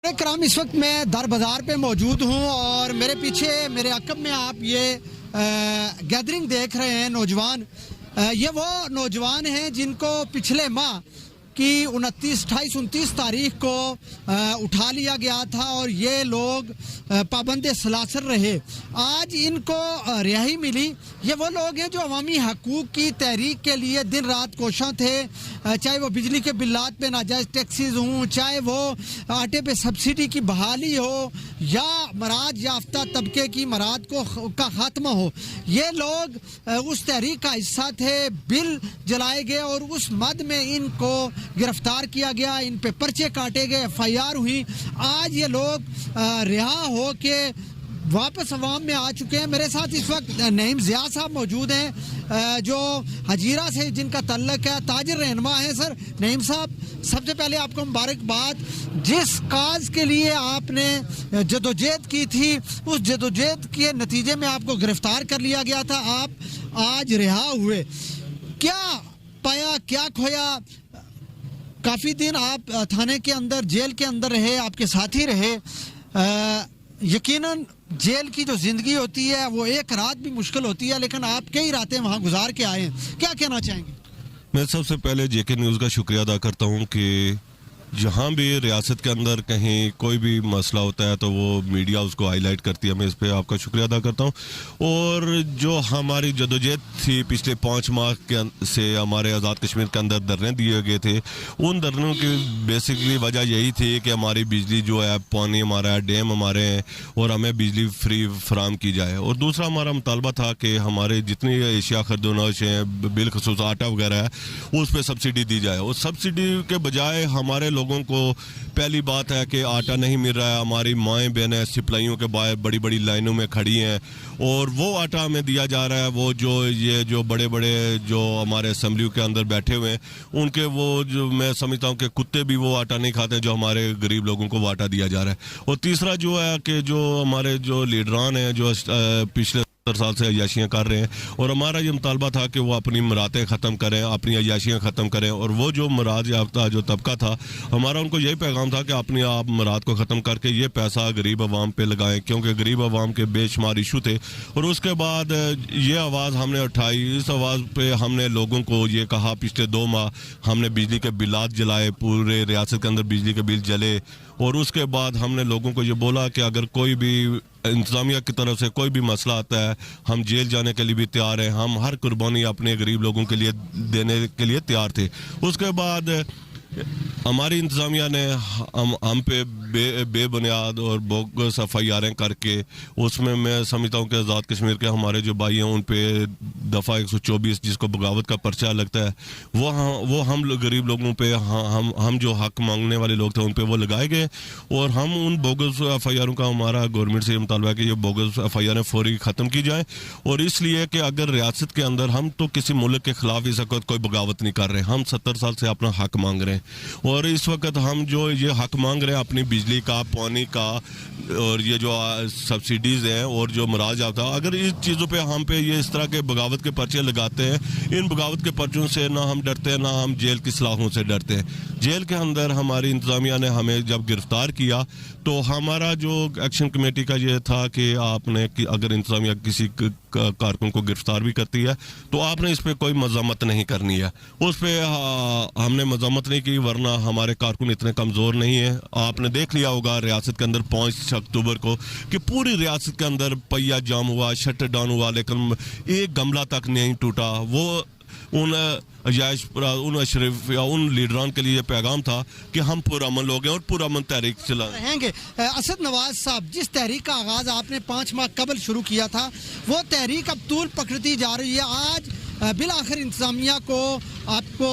कराम इस वक्त मैं दर बाज़ार पे मौजूद हूँ और मेरे पीछे मेरे अकब में आप ये गैदरिंग देख रहे हैं नौजवान। ये वो नौजवान हैं जिनको पिछले माह की 28-29 तारीख को उठा लिया गया था और ये लोग पाबंद सलासर रहे। आज इनको रिहाई मिली। ये वो लोग हैं जो अवामी हकूक़ की तहरीक के लिए दिन रात कोशां थे, चाहे वो बिजली के बिल्लात पे नाजायज़ टैक्सीज हों, चाहे वो आटे पे सब्सिडी की बहाली हो या मराद याफ्ता तबके की मराद का खात्मा हो। ये लोग उस तहरीक का हिस्सा थे। बिल जलाए गए और उस मद में इनको गिरफ्तार किया गया, इन पे पर्चे काटे गए, FIR हुई। आज ये लोग रिहा हो के वापस अवाम में आ चुके हैं। मेरे साथ इस वक्त नईम ज़िया साहब मौजूद हैं जो हजीरा से जिनका तल्लक है, ताजिर रहनुमा है। सर नईम साहब, सबसे पहले आपको मुबारकबाद। जिस काज के लिए आपने जदोजहद की थी, उस जदोजहद के नतीजे में आपको गिरफ्तार कर लिया गया था, आप आज रिहा हुए। क्या पाया, क्या खोया? काफ़ी दिन आप थाने के अंदर, जेल के अंदर रहे, आपके साथी रहे। यकीनन जेल की जो ज़िंदगी होती है वो एक रात भी मुश्किल होती है, लेकिन आप कई रातें वहाँ गुजार के आए हैं। क्या कहना चाहेंगे? मैं सबसे पहले JK न्यूज़ का शुक्रिया अदा करता हूँ कि जहाँ भी रियासत के अंदर कहीं कोई भी मसला होता है तो वो मीडिया उसको हाईलाइट करती है। मैं इस पे आपका शुक्रिया अदा करता हूँ। और जो हमारी जदोजहद थी पिछले 5 माह से हमारे आज़ाद कश्मीर के अंदर धरने दिए गए थे, उन धरनों की बेसिकली वजह यही थी कि हमारी बिजली जो है, पानी हमारा है, डैम हमारे हैं और हमें बिजली फ्री फराम की जाए। और दूसरा हमारा मुतालबा था कि हमारे जितनी एशिया खरीदोनश हैं, बिलखसूस आटा वगैरह है, उस पर सब्सिडी दी जाए। और सब्सिडी के बजाय हमारे लोगों को पहली बात है कि आटा नहीं मिल रहा है। हमारी माएँ बहनें सिपलाइयों के बाहर बड़ी बड़ी लाइनों में खड़ी हैं और वो आटा हमें दिया जा रहा है। वो जो बड़े बड़े जो हमारे असम्बली के अंदर बैठे हुए हैं, उनके वो जो मैं समझता हूँ कि कुत्ते भी वो आटा नहीं खाते जो हमारे गरीब लोगों को वो आटा दिया जा रहा है। और तीसरा जो है कि जो हमारे जो लीडरान हैं जो पिछले साल से अयाशियाँ कर रहे हैं, और हमारा ये मुतालबा था कि वो अपनी मुरादें ख़त्म करें, अपनी अयाशियाँ ख़त्म करें। और वो जो मुराद याफ्ता जो तबका था, हमारा उनको यही पैगाम था कि अपनी आप मुराद को ख़त्म करके ये पैसा गरीब आवाम पे लगाएं, क्योंकि गरीब आवाम के बेशुमार इशू थे। और उसके बाद ये आवाज़ हमने उठाई। इस आवाज़ पे हमने लोगों को ये कहा, पिछले 2 माह हमने बिजली के बिलात जलाए, पूरे रियासत के अंदर बिजली के बिल जले। और उसके बाद हमने लोगों को ये बोला कि अगर कोई भी इंतज़ामिया की तरफ से कोई भी मसला आता है, हम जेल जाने के लिए भी तैयार हैं। हम हर कुर्बानी अपने गरीब लोगों के लिए देने के लिए तैयार थे। उसके बाद हमारी इंतज़ामिया ने हम पे बेबुनियाद और बोगस FIR करके, उसमें मैं समझता हूँ कि आज़ाद कश्मीर के हमारे जो भाई हैं उन पे दफ़ा 124 जिसको बगावत का पर्चा लगता है, वो हम गरीब लोगों पे हम जो हक मांगने वाले लोग थे उन पे वो लगाए गए। और हम उन बोगस FIR का हमारा गवर्नमेंट से ये मुतालबा है कि ये बोगस FIR फ़ौरी ख़त्म की जाए। और इसलिए कि अगर रियासत के अंदर हम तो किसी मुल्क के ख़िलाफ़ इस वक्त कोई बगावत नहीं कर रहे, हम 70 साल से अपना हक मांग रहे हैं। और इस वक्त हम जो ये हक मांग रहे हैं अपनी बिजली का, पानी का और ये जो सब्सिडीज़ हैं और जो मराज आता है, अगर इस चीज़ों पे हम पे ये इस तरह के बगावत के पर्चे लगाते हैं, इन बगावत के पर्चों से ना हम डरते हैं, ना हम जेल की सलाहों से डरते हैं। जेल के अंदर हमारी इंतज़ामिया ने हमें जब गिरफ़्तार किया तो हमारा जो एक्शन कमेटी का ये था कि आपने अगर इंतज़ामिया किसी कारकुन को गिरफ़्तार भी करती है तो आपने इस पर कोई मज़ामत नहीं करनी है। उस पर हमने मज़ामत नहीं की, वरना हमारे कारकुन इतने कमज़ोर नहीं है। आपने देख लिया होगा रियासत के अंदर 5 अक्टूबर को कि पूरी रियासत के अंदर पहिया जाम हुआ, शटर डाउन हुआ, लेकिन एक गमला तक नहीं टूटा। वो उन अशरफ या उन लीडरान के लिए पैगाम था कि हम पुरअमन लोग हैं और पुरअमन तहरीक चला रहेंगे। असद नवाज साहब, जिस तहरीक का आगाज़ आपने 5 माह कबल शुरू किया था, वो तहरीक अब तूल पकड़ती जा रही है। आज बिल आखिर इंतज़ामिया को आपको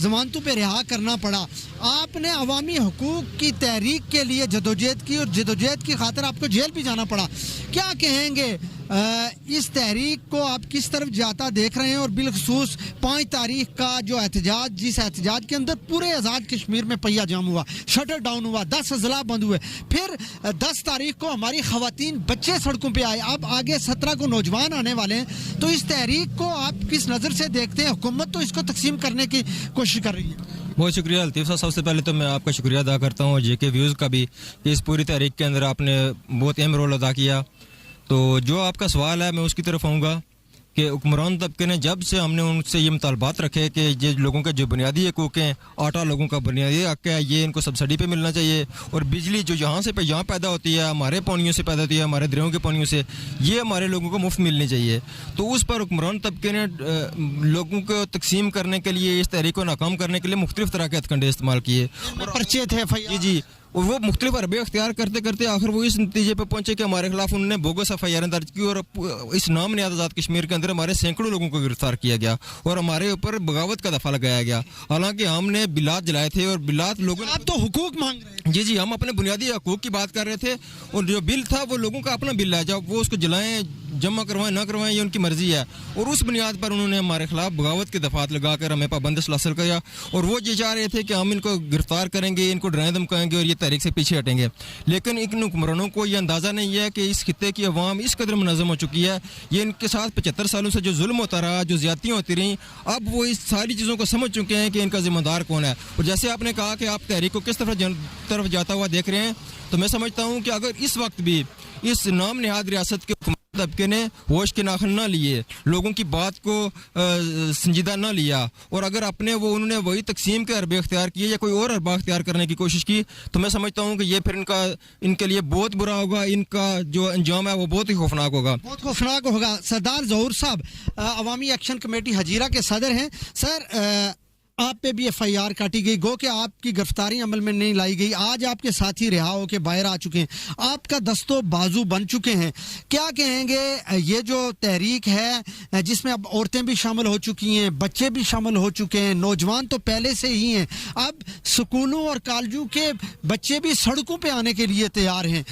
ज़मानतों पे रिहा करना पड़ा। आपने अवामी हकूक़ की तहरीक के लिए जदोजहद की और जदोजहद की खातिर आपको जेल भी जाना पड़ा। क्या कहेंगे इस तहरीक को आप किस तरफ जाता देख रहे हैं? और बिलखसूस 5 तारीख का जो एहतजाज, जिस एहतजाज के अंदर पूरे आज़ाद कश्मीर में पहिया जाम हुआ, शटर डाउन हुआ, 10 अजला बंद हुए, फिर 10 तारीख को हमारी ख़वातीन बच्चे सड़कों पे आए, अब आगे 17 को नौजवान आने वाले हैं। तो इस तहरीक को आप किस नज़र से देखते हैं? हुकूमत तो इसको तकसीम करने की कोशिश कर रही है। बहुत शुक्रिया लतीफ़ साहब। सबसे पहले तो मैं आपका शुक्रिया अदा करता हूँ जेके व्यूज़ का भी कि इस पूरी तहरीक के अंदर आपने बहुत अहम रोल अदा किया। तो जो आपका सवाल है मैं उसकी तरफ आऊँगा कि हुक्मरान तबके ने जब से हमने उनसे ये मुतालबात रखे कि ये लोगों के जो बुनियादी हकूक़ हैं, आटा लोगों का बुनियादी हक़ है, ये इनको सब्सिडी पे मिलना चाहिए, और बिजली जो यहाँ पैदा होती है, हमारे पानियों से पैदा होती है, हमारे दरियाओं के पानियों से, ये हमारे लोगों को मुफ्त मिलनी चाहिए। तो उस पर हुक्मरान तबके ने लोगों को तकसीम करने के लिए, इस तहरीक को नाकाम करने के लिए मुख्तलिफ तरह के हथकंडे इस्तेमाल किए और पर्चे थे जी जी, और वो मुख्तलिफ हरबे अख्तियार करते करते आखिर वो इस नतीजे पर पहुंचे कि हमारे खिलाफ उन्होंने बोगस FIR दर्ज की और इस नाम ने आज़ाद कश्मीर के अंदर हमारे सैकड़ों लोगों को गिरफ्तार किया गया और हमारे ऊपर बगावत का दफा लगाया गया। हालांकि हमने बिलात जलाए थे और बिलात लोगों आप तो हुकूक मांग रहे हैं। जी जी, हम अपने बुनियादी हकूक की बात कर रहे थे और जो बिल था वो लोगों का अपना बिल है, जब वो उसको जलाएं, जमा करवाएं ना करवाएं, ये उनकी मर्जी है। और उस बुनियाद पर उन्होंने हमारे खिलाफ बगावत के दफात लगाकर हमें पाबंदी हासिल किया और वो ये चाह रहे थे कि हम इनको गिरफ्तार करेंगे, इनको डराएं धमकाएंगे और ये तहरीक से पीछे हटेंगे। लेकिन इन हुक्मरानों को ये अंदाज़ा नहीं है कि इस खित्ते की अवाम इस कदर मुनज़्ज़म हो चुकी है, ये इनके साथ 75 सालों से जो जुल्म होता रहा, जो ज़्यादतियाँ होती रहीं, अब वो इस सारी चीज़ों को समझ चुके हैं कि इनका ज़िम्मेदार कौन है। और जैसे आपने कहा कि आप तहरीक को किस तरफ जाता हुआ देख रहे हैं, तो मैं समझता हूँ कि अगर इस वक्त भी इस नाम नहाद रियासत के तबके ने होश के नाखन ना लिए, लोगों की बात को संजीदा ना लिया और अगर अपने वो उन्होंने वही तकसीम के हरबे अख्तियार किए या कोई और हरबा अख्तियार करने की कोशिश की, तो मैं समझता हूँ कि ये फिर इनके लिए बहुत बुरा होगा, इनका जो अंजाम है वो बहुत ही खौफनाक होगा। बहुत खौफनाक होगा। सरदार ज़हूर साहब अवामी एक्शन कमेटी हजीरा के सदर हैं। सर, आप पे भी FIR काटी गई, गो कि आपकी गिरफ्तारी अमल में नहीं लाई गई, आज आपके साथी रिहा होकर बाहर आ चुके हैं, आपका दस्तो बाजू बन चुके हैं, क्या कहेंगे? ये जो तहरीक है जिसमें अब औरतें भी शामिल हो चुकी हैं, बच्चे भी शामिल हो चुके हैं, नौजवान तो पहले से ही हैं, अब स्कूलों और कॉलेजों के बच्चे भी सड़कों पे आने के लिए तैयार हैं,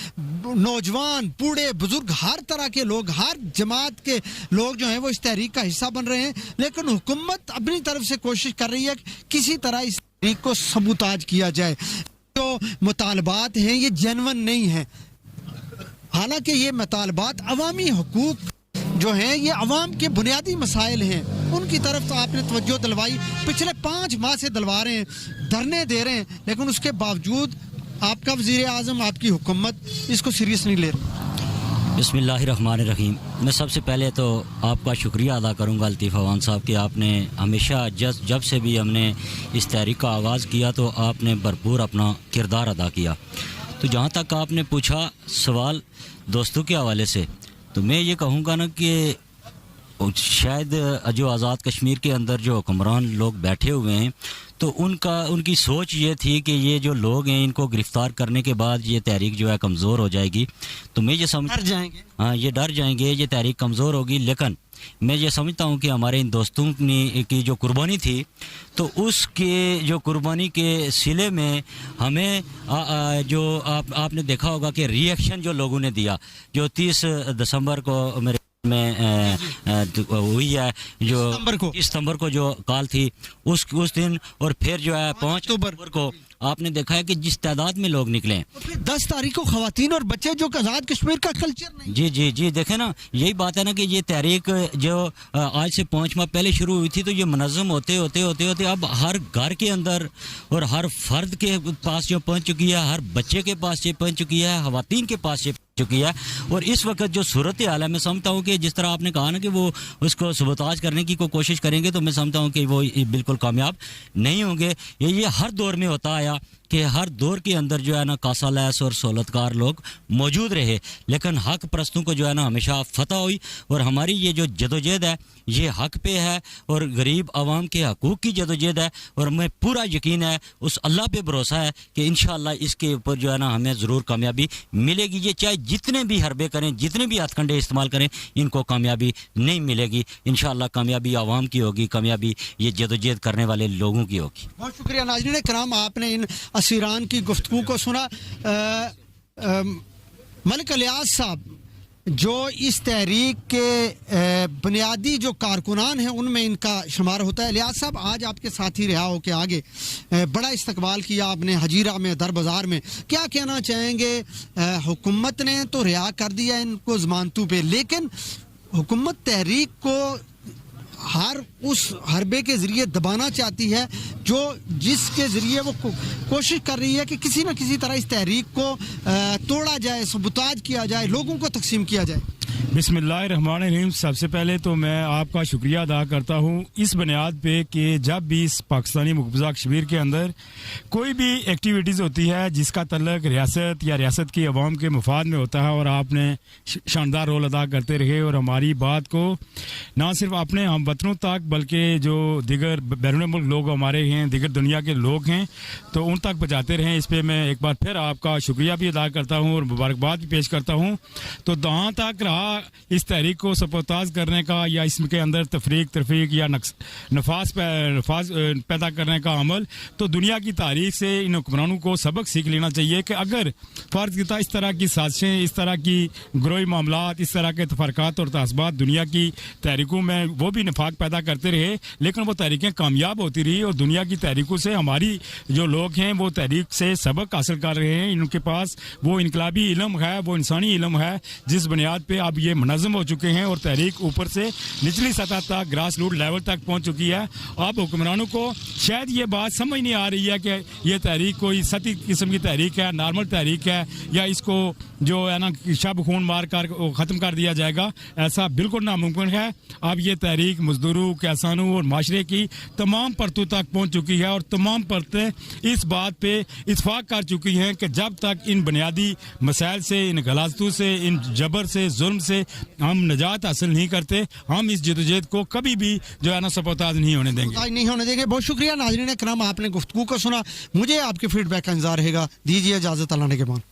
नौजवान, बूढ़े, बुजुर्ग, हर तरह के लोग, हर जमात के लोग जो हैं वो इस तहरीक का हिस्सा बन रहे हैं। लेकिन हुकूमत अपनी तरफ से कोशिश कर रही है किसी तरह इस तहरीक को सबूताज किया जाए। जो मुतालबात हैं ये जेन्युइन नहीं है, हालांकि ये मुतालबात अवामी हकूक जो हैं ये अवाम के बुनियादी मसाइल हैं, उनकी तरफ तो आपने तवज्जो दिलवाई, पिछले 5 माह से दिलवा रहे हैं, धरने दे रहे हैं, लेकिन उसके बावजूद आपका वज़ीर आज़म, आपकी हुकूमत इसको सीरियस नहीं ले रही। बिस्मिल्लाहिर्रहमानिर्रहीम। मैं सबसे पहले तो आपका शुक्रिया अदा करूंगा लतीफ़ अवान साहब कि आपने हमेशा जब से भी हमने इस तहरीक का आगाज़ किया तो आपने भरपूर अपना किरदार अदा किया। तो जहाँ तक आपने पूछा सवाल दोस्तों के हवाले से, तो मैं ये कहूँगा ना कि शायद जो आज़ाद कश्मीर के अंदर जो हुक्मरान लोग बैठे हुए हैं तो उनकी सोच ये थी कि ये जो लोग हैं इनको गिरफ़्तार करने के बाद ये तहरीक जो है कमज़ोर हो जाएगी। तो मैं ये डर जाएंगे, हाँ, ये डर जाएंगे, ये तहरीक कमज़ोर होगी। लेकिन मैं ये समझता हूँ कि हमारे इन दोस्तों की जो कुर्बानी थी, तो उसके जो कुर्बानी के सिले में हमें जो आपने देखा होगा कि रिएक्शन जो लोगों ने दिया, जो 30 दिसंबर को मेरे में हुई है, जो इस सितंबर को जो कॉल थी उस दिन, और फिर जो है 5 अक्टूबर को आपने देखा है कि जिस तादाद में लोग निकले। 10 तारीख को खवातीन और बच्चे, जो आज़ाद कश्मीर का कल्चर नहीं। जी जी जी, देखे ना, यही बात है ना कि ये तहरीक जो आज से 5 माह पहले शुरू हुई थी, तो ये मुनज़्ज़म होते होते अब हर घर के अंदर और हर फर्द के पास जो पहुंच चुकी है, हर बच्चे के पास ये पहुंच चुकी है, खवातीन के पास ये चुकी है। और इस वक्त जो सूरत हाल है, मैं समझता हूँ कि जिस तरह आपने कहा ना कि वो उसको सबूताज करने की कोशिश करेंगे, तो मैं समझता हूँ कि वो बिल्कुल कामयाब नहीं होंगे। ये हर दौर में होता आया कि हर दौर के अंदर जो है ना कासा लैस और सहूलतकार लोग मौजूद रहे, लेकिन हक परस्तों को जो है ना हमेशा फतह हुई। और हमारी ये जो जदोजहद है ये हक पे है और गरीब आवाम के हकूक़ की जदोजहद है, और मैं पूरा यकीन है, उस अल्लाह पे भरोसा है कि इंशाअल्लाह इसके ऊपर जो है ना हमें ज़रूर कामयाबी मिलेगी। ये चाहे जितने भी हरबे करें, जितने भी हथकंडे इस्तेमाल करें, इनको कामयाबी नहीं मिलेगी। इंशाअल्लाह कामयाबी आवाम की होगी, कामयाबी ये जदोजहद करने वाले लोगों की होगी। बहुत शुक्रिया नाज़रीन कराम, आपने इन असीरान की गुफ्तगू को सुना। मलिक इलियास साहब जो इस तहरीक के बुनियादी जो कारकुनान हैं उनमें इनका शुमार होता है। इलियास साहब, आज आपके साथी रिहा हो के आगे बड़ा इस्तकबाल किया आपने हजीरा में, दर बाज़ार में, क्या कहना चाहेंगे? हुकूमत ने तो रिहा कर दिया इनको ज़मानतों पे, लेकिन हुकूमत तहरीक को हर उस हरबे के ज़रिए दबाना चाहती है जिसके ज़रिए वो कोशिश कर रही है कि किसी न किसी तरह इस तहरीक को तोड़ा जाए, सबुताज किया जाए, लोगों को तकसीम किया जाए। बिस्मिल्लाहिर्रहमानिर्रहीम। सबसे पहले तो मैं आपका शुक्रिया अदा करता हूँ इस बुनियाद पे कि जब भी इस पाकिस्तानी मुकबजा कश्मीर के अंदर कोई भी एक्टिविटीज़ होती है जिसका तल्लक रियासत या रियासत की अवाम के मुफाद में होता है और आपने शानदार रोल अदा करते रहे और हमारी बात को ना सिर्फ अपने हम वतनों तक बल्कि जो दिगर बैरून मुल्क लोग हमारे हैं, दिगर दुनिया के लोग हैं, तो उन तक पहुँचाते रहें। इस पर मैं एक बार फिर आपका शुक्रिया भी अदा करता हूँ और मुबारकबाद भी पेश करता हूँ। तो जहाँ तक रहा इस तहरीक को सबोताज करने का या इसके अंदर तफरीक या नफास पैदा करने का अमल, तो दुनिया की तारीख से इन हुक्मरानों को सबक सीख लेना चाहिए कि अगर फ़र्ज किया इस तरह की साजिशें, इस तरह की ग्रोही मामलात, इस तरह के तफरक़ात और तअस्सुबात दुनिया की तहरीकों में वो भी नफाक पैदा करते रहे, लेकिन वो तहरीकें कामयाब होती रही और दुनिया की तहरीकों से हमारी जो लोग हैं वो तहरीक से सबक हासिल कर रहे हैं। इनके पास वो इनकलाबी इल्म है, वो इंसानी इल्म है जिस बुनियाद पर अब ये मुनज़्ज़म हो चुके हैं और तहरीक ऊपर से निचली सतह तक, ग्रास रूट लेवल तक पहुंच चुकी है। अब हुक्मरानों को शायद ये बात समझ नहीं आ रही है कि ये तहरीक कोई सती किस्म की तहरीक है, नॉर्मल तहरीक है, या इसको जो है ना शब खून मार कर ख़त्म कर दिया जाएगा। ऐसा बिल्कुल नामुमकिन है। अब ये तहरीक मजदूरों, किसानों और माशरे की तमाम परतों तक पहुँच चुकी है और तमाम परतें इस बात पर इतफाक़ कर चुकी हैं कि जब तक इन बुनियादी मसाइल से, इन गलाजतों से, इन जबर से, जुल्म से हम निजात हासिल नहीं करते, हम इस जदोजहद को कभी भी जो है ना सबोताज नहीं होने देंगे। बहुत शुक्रिया नाज़रीन किराम, आपने गुफ्तगू को सुना। मुझे आपके फीडबैक का इंतजार रहेगा। दीजिए इजाज़त, अल्लाह ने के बाद।